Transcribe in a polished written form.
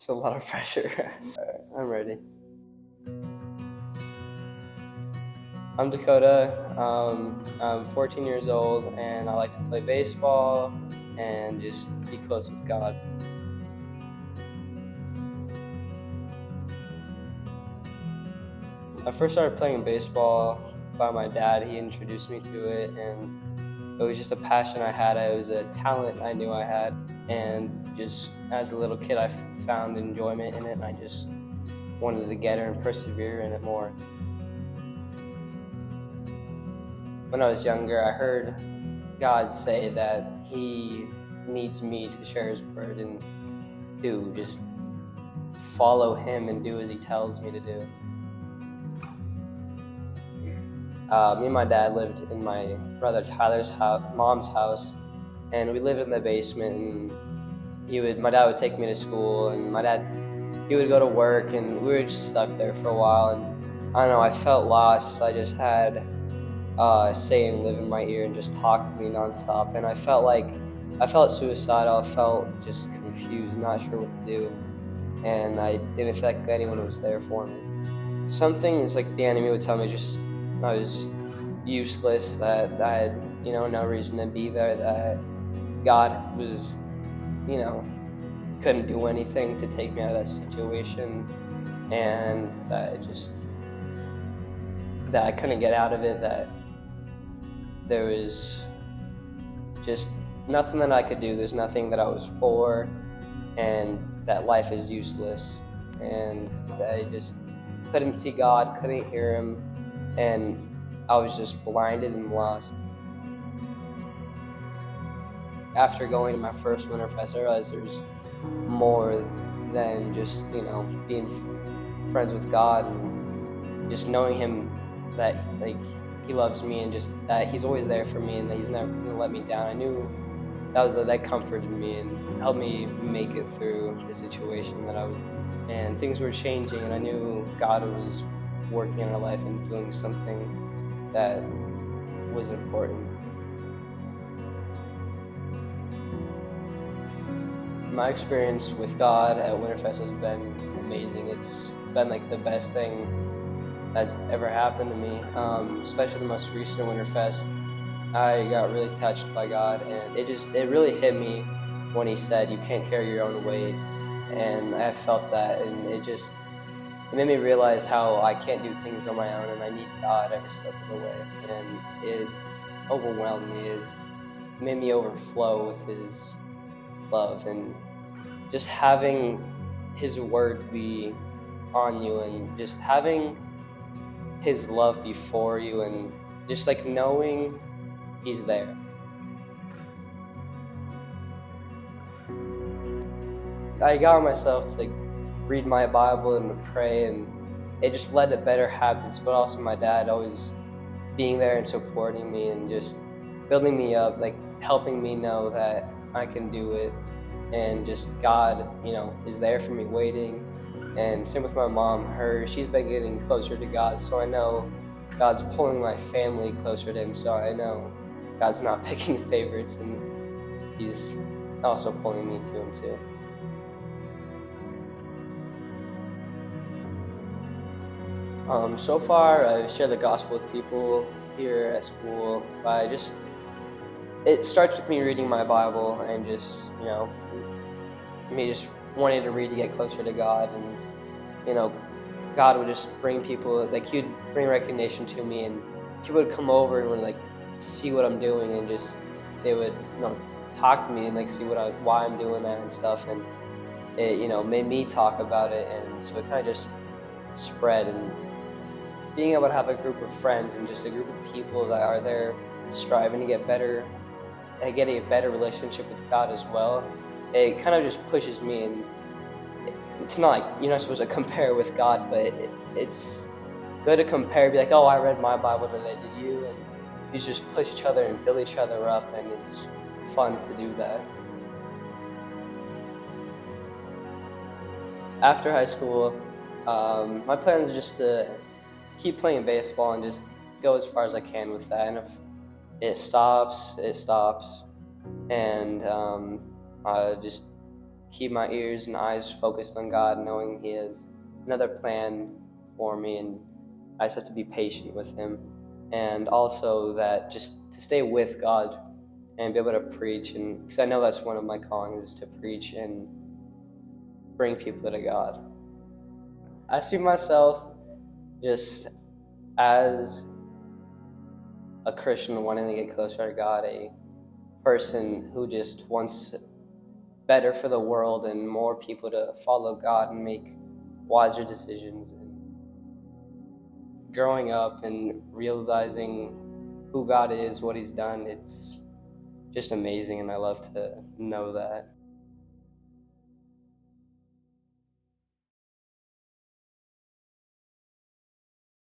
It's a lot of pressure. Alright, I'm ready. I'm Dakota. I'm 14 years old, and I like to play baseball and just be close with God. I first started playing baseball by my dad. He introduced me to it, and it was just a passion I had. It was a talent I knew I had, and just as a little kid, I found enjoyment in it, and I just wanted to get it and persevere in it more. When I was younger, I heard God say that He needs me to share His word and to just follow Him and do as He tells me to do. Me and my dad lived in my brother Tyler's mom's house, and we lived in the basement. And my dad would take me to school, and he would go to work, and we were just stuck there for a while. And I don't know, I felt lost. I just had Satan live in my ear and just talk to me nonstop, and I felt suicidal. I felt just confused, not sure what to do, and I didn't feel like anyone was there for me. Some things like the enemy would tell me just I was useless, that I had no reason to be there, that God was couldn't do anything to take me out of that situation, and that I couldn't get out of it, that there was just nothing that I could do. There's nothing that I was for, and that life is useless, and that I just couldn't see God, couldn't hear Him, and I was just blinded and lost. After going to my first Winterfest, I realized there's more than just being friends with God, and just knowing Him, that He loves me, and just that He's always there for me, and that He's never gonna let me down. I knew that comforted me and helped me make it through the situation that I was in. And things were changing, and I knew God was working in our life and doing something that was important. My experience with God at Winterfest has been amazing. It's been like the best thing that's ever happened to me, especially the most recent Winterfest. I got really touched by God, and it really hit me when He said, "You can't carry your own weight," and I felt that, and it made me realize how I can't do things on my own, and I need God every step of the way. And it overwhelmed me. It made me overflow with His love, and just having His word be on you, and just having His love before you, and just knowing He's there. I got myself to read my Bible and to pray, and it just led to better habits, but also my dad always being there and supporting me and just building me up, helping me know that I can do it, and just God, is there for me waiting. And same with my mom. She's been getting closer to God, so I know God's pulling my family closer to Him, so I know God's not picking favorites, and He's also pulling me to Him too. So far, I've shared the gospel with people here at school, but it starts with me reading my Bible, and just me just wanting to read to get closer to God. And God would just bring people, He would bring recognition to me, and people would come over and would see what I'm doing, and just they would talk to me and see why I'm doing that and stuff, and it made me talk about it, and so it kind of just spread. And being able to have a group of friends and just a group of people that are there striving to get better and get a better relationship with God as well, it kind of just pushes me. And it's not you're not supposed to compare with God, but it's good to compare, be oh, I read my Bible today, did you? And you just push each other and build each other up, and it's fun to do that. After high school, my plan is just to keep playing baseball and just go as far as I can with that. And if it stops, it stops. And I just keep my ears and eyes focused on God, knowing He has another plan for me, and I just have to be patient with Him. And also that just to stay with God and be able to preach, and because I know that's one of my callings is to preach and bring people to God. I see myself just as a Christian wanting to get closer to God, a person who just wants better for the world and more people to follow God and make wiser decisions. And growing up and realizing who God is, what He's done, it's just amazing, and I love to know that.